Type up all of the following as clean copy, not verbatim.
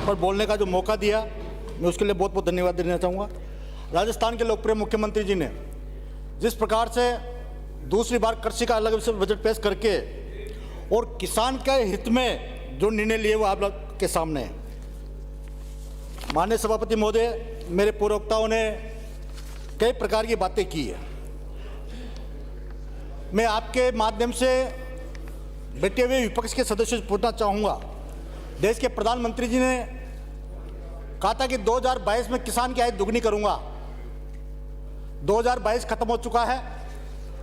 पर बोलने का जो मौका दिया, मैं उसके लिए बहुत बहुत धन्यवाद देना चाहूँगा। राजस्थान के लोकप्रिय मुख्यमंत्री जी ने जिस प्रकार से दूसरी बार कृषि का अलग से बजट पेश करके और किसान के हित में जो निर्णय लिए वो आप लोग के सामने है। माननीय सभापति महोदय, मेरे पूर्व वक्ताओं ने कई प्रकार की बातें की है। मैं आपके माध्यम से बैठे हुए विपक्ष के सदस्यों से पूछना चाहूँगा, देश के प्रधानमंत्री जी ने कहा था कि 2022 में किसान की आय दुगनी करूँगा। 2022 खत्म हो चुका है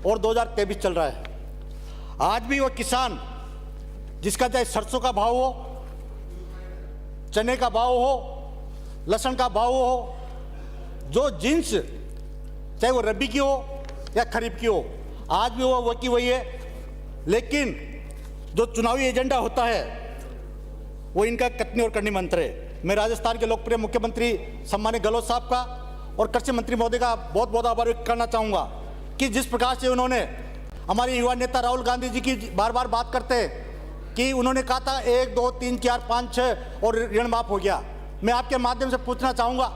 और 2023 चल रहा है। आज भी वो किसान जिसका चाहे सरसों का भाव हो, चने का भाव हो, लहसुन का भाव हो, जो जिन्स चाहे वो रबी की हो या खरीफ की हो, आज भी वो की वही है। लेकिन जो चुनावी एजेंडा होता है वो इनका कथनी और करनी मंत्र है। मैं राजस्थान के लोकप्रिय मुख्यमंत्री सम्मानित गहलोत साहब का और कृषि मंत्री महोदय का बहुत बहुत आभार व्यक्त करना चाहूँगा कि जिस प्रकार से उन्होंने हमारे युवा नेता राहुल गांधी जी की बार बार बात करते हैं कि उन्होंने कहा था 1, 2, 3, 4, 5, 6 और ऋण माफ हो गया। मैं आपके माध्यम से पूछना चाहूँगा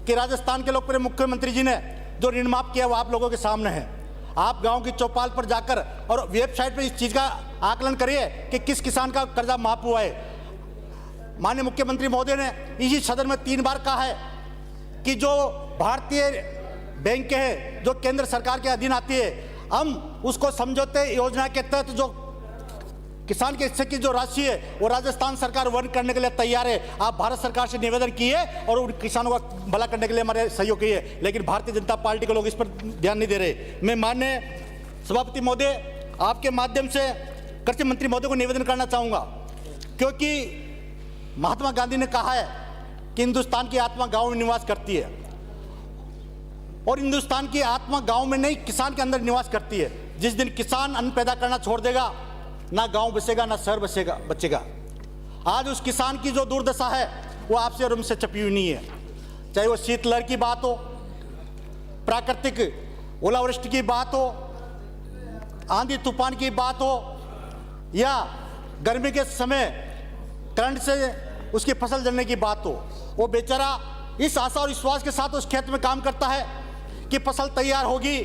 कि राजस्थान के लोकप्रिय मुख्यमंत्री जी ने जो ऋण माफ किया वो आप लोगों के सामने है। आप गांव की चौपाल पर जाकर और वेबसाइट पर इस चीज़ का आकलन करिए कि किस किसान का कर्जा माफ हुआ है। माननीय मुख्यमंत्री महोदय ने इसी सदन में 3 बार कहा है कि जो भारतीय बैंक है जो केंद्र सरकार के अधीन आती है, हम उसको समझौते योजना के तहत जो किसान के हिस्से की जो राशि है वो राजस्थान सरकार वहन करने के लिए तैयार है। आप भारत सरकार से निवेदन किए और उन किसानों का भला करने के लिए हमारे सहयोग किए, लेकिन भारतीय जनता पार्टी के लोग इस पर ध्यान नहीं दे रहे। मैं माननीय सभापति महोदय, आपके माध्यम से कृषि मंत्री महोदय को निवेदन करना चाहूँगा, क्योंकि महात्मा गांधी ने कहा है कि हिंदुस्तान की आत्मा गाँव में निवास करती है और हिंदुस्तान की आत्मा गाँव में नहीं, किसान के अंदर निवास करती है। जिस दिन किसान अन्न पैदा करना छोड़ देगा, ना गांव बसेगा ना शहर बचेगा। आज उस किसान की जो दुर्दशा है वो आपसे और हमसे छपी हुई नहीं है। चाहे वो शीतलहर की बात हो, प्राकृतिक ओलावृष्टि की बात हो, आंधी तूफान की बात हो, या गर्मी के समय करंट से उसकी फसल जलने की बात हो, वो बेचारा इस आशा और विश्वास के साथ उस खेत में काम करता है कि फसल तैयार होगी,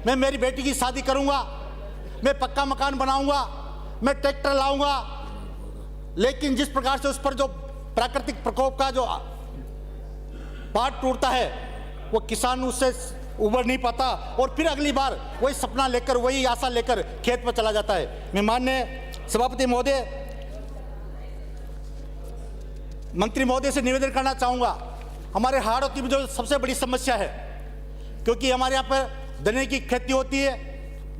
मैं मेरी बेटी की शादी करूंगा, मैं पक्का मकान बनाऊंगा, मैं ट्रैक्टर लाऊंगा। लेकिन जिस प्रकार से उस पर जो प्राकृतिक प्रकोप का जो पाट टूटता है, वो किसान उससे उबर नहीं पाता और फिर अगली बार वही सपना लेकर, वही आशा लेकर खेत पर चला जाता है। मैं माननीय सभापति महोदय, मंत्री महोदय से निवेदन करना चाहूँगा, हमारे हाड़ौती में जो सबसे बड़ी समस्या है, क्योंकि हमारे यहाँ पर गन्ने की खेती होती है,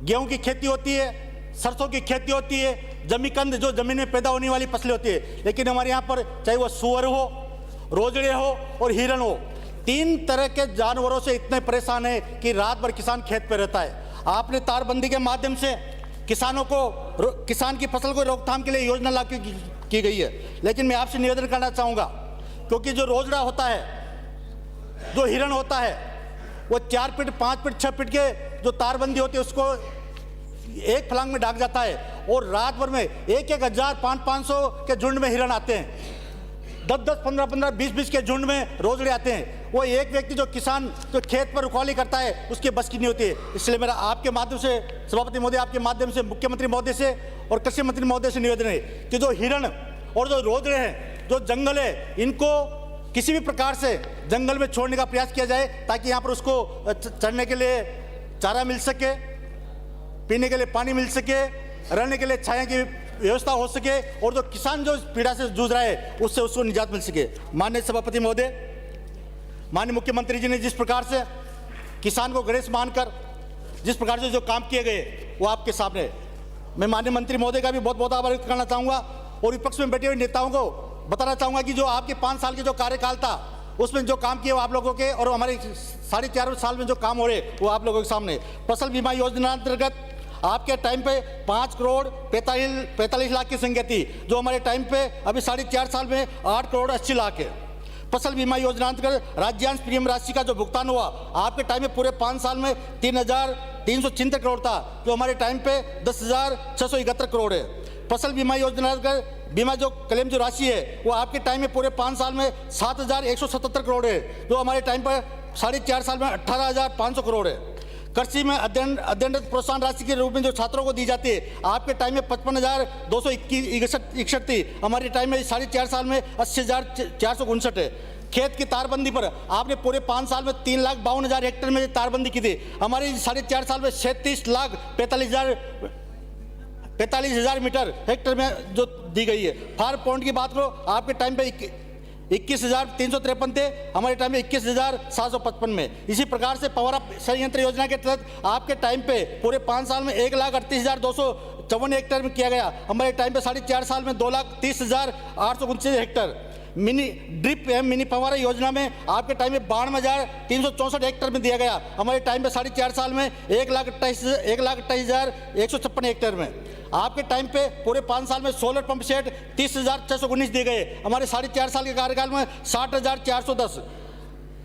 गेहूं की खेती होती है, सरसों की खेती होती है, जमीकंद जो जमीन में पैदा होने वाली फसलें होती है, लेकिन हमारे यहाँ पर चाहे वो सुअर हो, रोजड़े हो और हिरण हो, 3 तरह के जानवरों से इतने परेशान है कि रात भर किसान खेत पर रहता है। आपने तारबंदी के माध्यम से किसानों को, किसान की फसल को रोकथाम के लिए योजना लागू की गई है, लेकिन मैं आपसे निवेदन करना चाहूँगा, क्योंकि जो रोजड़ा होता है, जो हिरण होता है, वो 4 फीट 5 फीट 6 फीट के जो तारबंदी होती है उसको एक फलांग में ढक जाता है और रात भर में 1,000 500 के झुंड में हिरण आते हैं, 10 15 20 के झुंड में रोजड़े आते हैं। वो एक व्यक्ति जो किसान जो खेत पर रुखवाली करता है उसकी बस की नहीं होती है। इसलिए मेरा आपके माध्यम से सभापति महोदय, आपके माध्यम से मुख्यमंत्री महोदय से और कृषि मंत्री महोदय से निवेदन है कि जो हिरण और जो रोजड़े हैं, जो जंगल है, इनको किसी भी प्रकार से जंगल में छोड़ने का प्रयास किया जाए ताकि यहाँ पर उसको चढ़ने के लिए चारा मिल सके, पीने के लिए पानी मिल सके, रहने के लिए छाया की व्यवस्था हो सके और जो किसान जो पीड़ा से जूझ रहा है उससे उसको निजात मिल सके। माननीय सभापति महोदय, माननीय मुख्यमंत्री जी ने जिस प्रकार से किसान को गणेश मानकर जिस प्रकार से जो काम किए गए वो आपके सामने है। मैं माननीय मंत्री महोदय का भी बहुत बहुत आभार व्यक्त करना चाहूँगा और विपक्ष में बैठे हुए नेताओं को बताना चाहूँगा कि जो आपके 5 साल के जो कार्यकाल था उसमें जो काम किए वो आप लोगों के और हमारे 4.5 साल में जो काम हो रहे वो आप लोगों के सामने। फसल बीमा योजना अंतर्गत आपके टाइम पे 5 करोड़ 45 लाख की संख्या थी, जो हमारे टाइम पे अभी 4.5 साल में 8 करोड़ 80 लाख है। फसल बीमा योजना अंतर्गत राज्यांश प्रीमियम राशि का जो भुगतान हुआ आपके टाइम में पूरे 5 साल में 3,376 करोड़ था, जो हमारे टाइम पे 10,671 करोड़ है। फसल बीमा योजना बीमा जो क्लेम जो राशि है वो आपके टाइम में पूरे 5 साल में 7,177 करोड़ है, जो हमारे टाइम पर 4.5 साल में 18,500 करोड़ है। कृषि में अध्ययन प्रोत्साहन राशि के रूप में जो छात्रों को दी जाती है, आपके टाइम में 55,261 थी, हमारे टाइम में 4.5 साल में 80,459 है। खेत की तारबंदी पर आपने पूरे 5 साल में 3,52,000 हेक्टेयर में तारबंदी की थी, हमारे 4.5 साल में 37,45,000 मीटर हेक्टेयर में जो दी गई है। फार्म पॉइंट की बात करो, आपके टाइम पे 21,353 थे, हमारे टाइम में 21,755 में। इसी प्रकार से पवर संयंत्र योजना के तहत आपके टाइम पे पूरे 5 साल में 1,38,254 हेक्टेयर में किया गया, हमारे टाइम पे 4.5 साल में 2,30,829 हेक्टेयर। मिनी ड्रिप एवं मिनी फव्वारा योजना में आपके टाइम में 92,364 हेक्टेयर में दिया गया, हमारे टाइम पे 4.5 साल में 1,28,156 हेक्टेयर में। आपके टाइम पे पूरे 5 साल में सोलर पंप सेट 30,619 दिए गए, हमारे 4.5 साल के कार्यकाल में 60,410।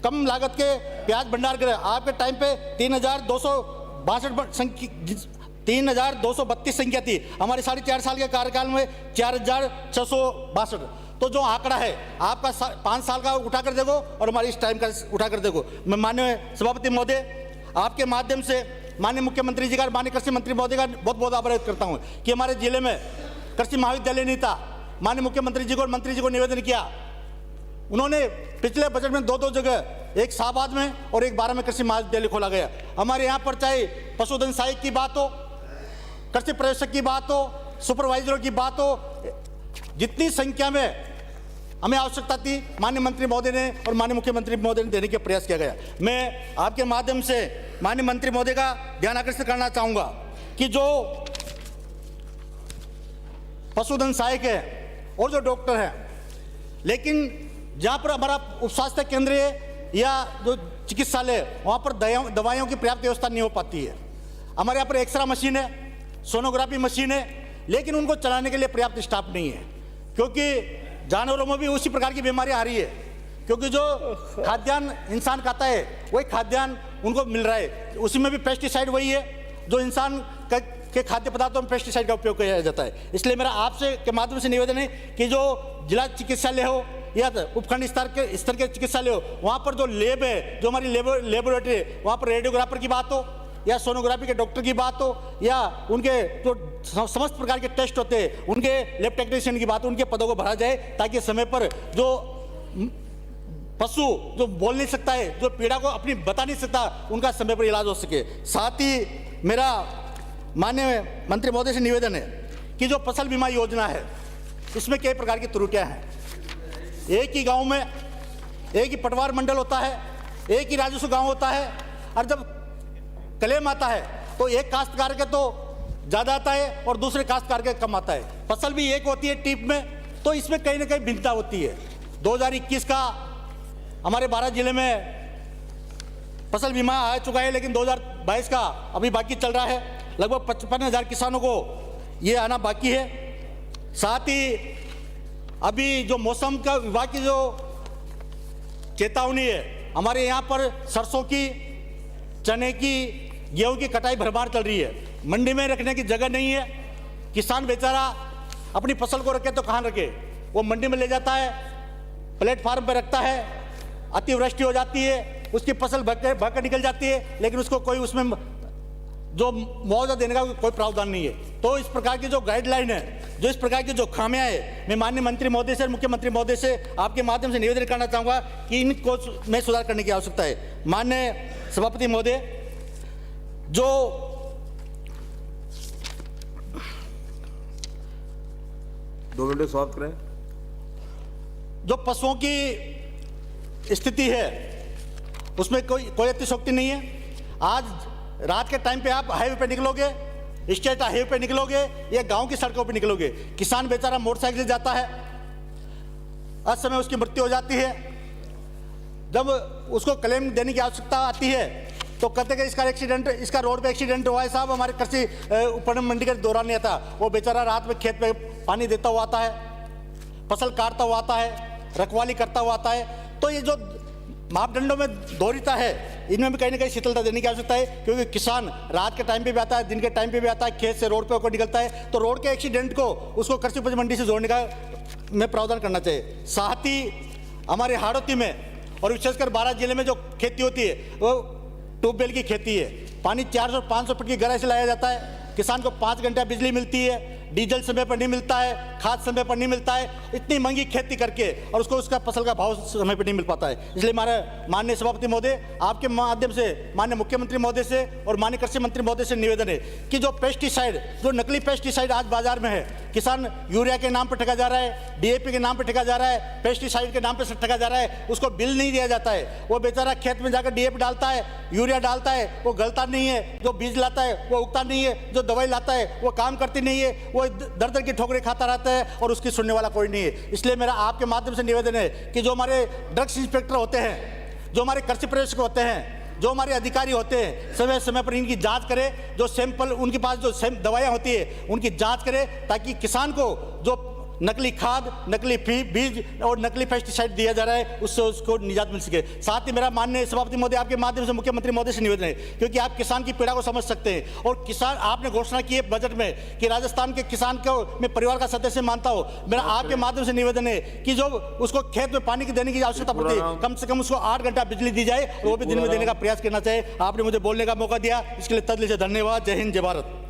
कम लागत के प्याज भंडार गृह आपके टाइम पे 3,232 संख्या थी, हमारे 4.5 साल के कार्यकाल में 4,662। तो जो आंकड़ा है आपका 5 साल का उठा कर देखो और हमारी इस टाइम का उठा कर देखो। मैं माननीय सभापति महोदय, आपके माध्यम से माननीय मुख्यमंत्री जी का, माननीय कृषि मंत्री महोदय का बहुत बहुत आभार व्यक्त करता हूं कि हमारे जिले में कृषि महाविद्यालय नहीं था। माननीय मुख्यमंत्री जी को और मंत्री जी को निवेदन किया, उन्होंने पिछले बजट में 2 जगह, एक शाहबाद में और एक 12 में कृषि महाविद्यालय खोला गया। हमारे यहाँ पर चाहे पशुधन सहायक की बात हो, कृषि प्रशिक्षक की बात हो, सुपरवाइजरों की बात हो, जितनी संख्या में हमें आवश्यकता थी माननीय मंत्री महोदय ने और माननीय मुख्यमंत्री महोदय ने देने का प्रयास किया गया। मैं आपके माध्यम से माननीय मंत्री महोदय का ध्यान आकर्षित करना चाहूंगा कि जो पशुधन सहायक है और जो डॉक्टर है, लेकिन जहां पर हमारा उप स्वास्थ्य केंद्र है या जो चिकित्सालय, वहां पर दवाइयों की पर्याप्त व्यवस्था नहीं हो पाती है। हमारे यहाँ पर एक्सरा मशीन है, सोनोग्राफी मशीन है, लेकिन उनको चलाने के लिए पर्याप्त स्टाफ नहीं है, क्योंकि जानवरों में भी उसी प्रकार की बीमारियां आ रही है, क्योंकि जो खाद्यान्न इंसान खाता है वही खाद्यान्न उनको मिल रहा है, उसी में भी पेस्टिसाइड वही है जो इंसान के खाद्य पदार्थों में पेस्टिसाइड का उपयोग किया जाता है। इसलिए मेरा आपसे के माध्यम से निवेदन है कि जो जिला चिकित्सालय हो या उपखंड स्तर के चिकित्सालय हो, वहाँ पर जो लैब है, जो हमारी लेबोरेटरी है, वहाँ पर रेडियोग्राफर की बात हो या सोनोग्राफी के डॉक्टर की बात हो या उनके जो समस्त प्रकार के टेस्ट होते हैं उनके लैब टेक्नीशियन की बात हो, उनके पदों को भरा जाए, ताकि समय पर जो पशु जो बोल नहीं सकता है, जो पीड़ा को अपनी बता नहीं सकता, उनका समय पर इलाज हो सके। साथ ही मेरा माननीय मंत्री महोदय से निवेदन है कि जो फसल बीमा योजना है, इसमें कई प्रकार की त्रुटियां हैं। एक ही गांव में एक ही पटवार मंडल होता है, एक ही राजस्व गांव होता है, और जब क्लेम आता है तो एक काश्तकार के तो ज़्यादा आता है और दूसरे काश्तकार के कम आता है। फसल भी एक होती है टीप में, तो इसमें कहीं ना कहीं भिन्नता होती है। 2021 का हमारे 12 जिले में फसल बीमा आ चुका है, लेकिन 2022 का अभी बाकी चल रहा है। लगभग 55,000 किसानों को ये आना बाकी है। साथ ही अभी जो मौसम का विभाग की जो चेतावनी है, हमारे यहाँ पर सरसों की, चने की, गेहूं की कटाई भरमार चल रही है, मंडी में रखने की जगह नहीं है। किसान बेचारा अपनी फसल को रखे तो कहाँ रखे, वो मंडी में ले जाता है, प्लेटफार्म पर रखता है, अतिवृष्टि हो जाती है, उसकी फसल भग निकल जाती है, लेकिन उसको कोई उसमें जो मुआवजा देने का कोई प्रावधान नहीं है। तो इस प्रकार की जो गाइडलाइन है, जो इस प्रकार की जो खामियां है, मैं माननीय मंत्री महोदय से, मुख्यमंत्री महोदय से आपके माध्यम से निवेदन करना चाहूँगा कि इनको में सुधार करने की आवश्यकता है। माननीय सभापति महोदय, जो दो मिनट समाप्त करें। जो पशुओं की स्थिति है उसमें कोई अतिशयोक्ति नहीं है। आज रात के टाइम पे आप हाईवे पे निकलोगे, स्टेट हाईवे पे निकलोगे या गांव की सड़कों पे निकलोगे, किसान बेचारा मोटरसाइकिल से जाता है, असमय उसकी मृत्यु हो जाती है। जब उसको क्लेम देने की आवश्यकता आती है तो कहते हैं कि इसका रोड पे एक्सीडेंट हुआ है साहब, हमारे कृषि उपकरण मंडी के दौरान नहीं आता। वो बेचारा रात में खेत पे पानी देता हुआ आता है, फसल काटता हुआ आता है, रखवाली करता हुआ आता है। तो ये जो मापदंडों में दोहरीता है, इनमें भी कहीं ना कहीं शिथिलता देने की आवश्यकता है, क्योंकि किसान रात के टाइम पे भी आता है, दिन के टाइम पे भी आता है, खेत से रोड पे होकर निकलता है, तो रोड के एक्सीडेंट को उसको कृषि उपज मंडी से जोड़ने का में प्रावधान करना चाहिए। साथ ही हमारे हाड़ौती में और विशेषकर 12 जिले में जो खेती होती है वो ट्यूबवेल की खेती है। पानी 400-500 फुट की गहराई से लाया जाता है, किसान को 5 घंटा बिजली मिलती है, डीजल समय पर नहीं मिलता है, खाद समय पर नहीं मिलता है, इतनी महंगी खेती करके और उसको उसका फसल का भाव समय पर नहीं मिल पाता है। इसलिए हमारे माननीय सभापति महोदय, आपके माध्यम से माननीय मुख्यमंत्री महोदय से और माननीय कृषि मंत्री महोदय से निवेदन है कि जो पेस्टिसाइड, जो नकली पेस्टिसाइड आज बाजार में है, किसान यूरिया के नाम पर ठगा जा रहा है, डीएपी के नाम पर ठगा जा रहा है, पेस्टिसाइड के नाम पर ठगा जा रहा है, उसको बिल नहीं दिया जाता है। वो बेचारा खेत में जाकर डीएपी डालता है, यूरिया डालता है, वो गलता नहीं है, जो बीज लाता है वो उगता नहीं है, जो दवाई लाता है वो काम करती नहीं है, वो दर दर की ठोकरें खाता रहता है और उसकी सुनने वाला कोई नहीं है। इसलिए मेरा आपके माध्यम से निवेदन है कि जो हमारे ड्रग्स इंस्पेक्टर होते हैं, जो हमारे कृषि पर्यवेक्षक होते हैं, जो हमारे अधिकारी होते हैं, समय समय पर इनकी जांच करें, जो सैंपल उनके पास जो दवाइयाँ होती है उनकी जांच करें, ताकि किसान को जो नकली खाद, नकली बीज और नकली पेस्टिसाइड दिया जा रहा है उससे उसको निजात मिल सके। साथ ही मेरा माननीय सभापति महोदय, आपके माध्यम से मुख्यमंत्री महोदय से निवेदन है, क्योंकि आप किसान की पीड़ा को समझ सकते हैं और किसान, आपने घोषणा की है बजट में कि राजस्थान के किसान को मैं परिवार का सदस्य मानता हूँ। मेरा आपके माध्यम से निवेदन है कि जो उसको खेत में पानी की देने की आवश्यकता पड़ती है, कम से कम उसको 8 घंटा बिजली दी जाए और वो भी दिन में देने का प्रयास करना चाहिए। आपने मुझे बोलने का मौका दिया, इसके लिए तहे दिल से धन्यवाद। जय हिंद, जय भारत।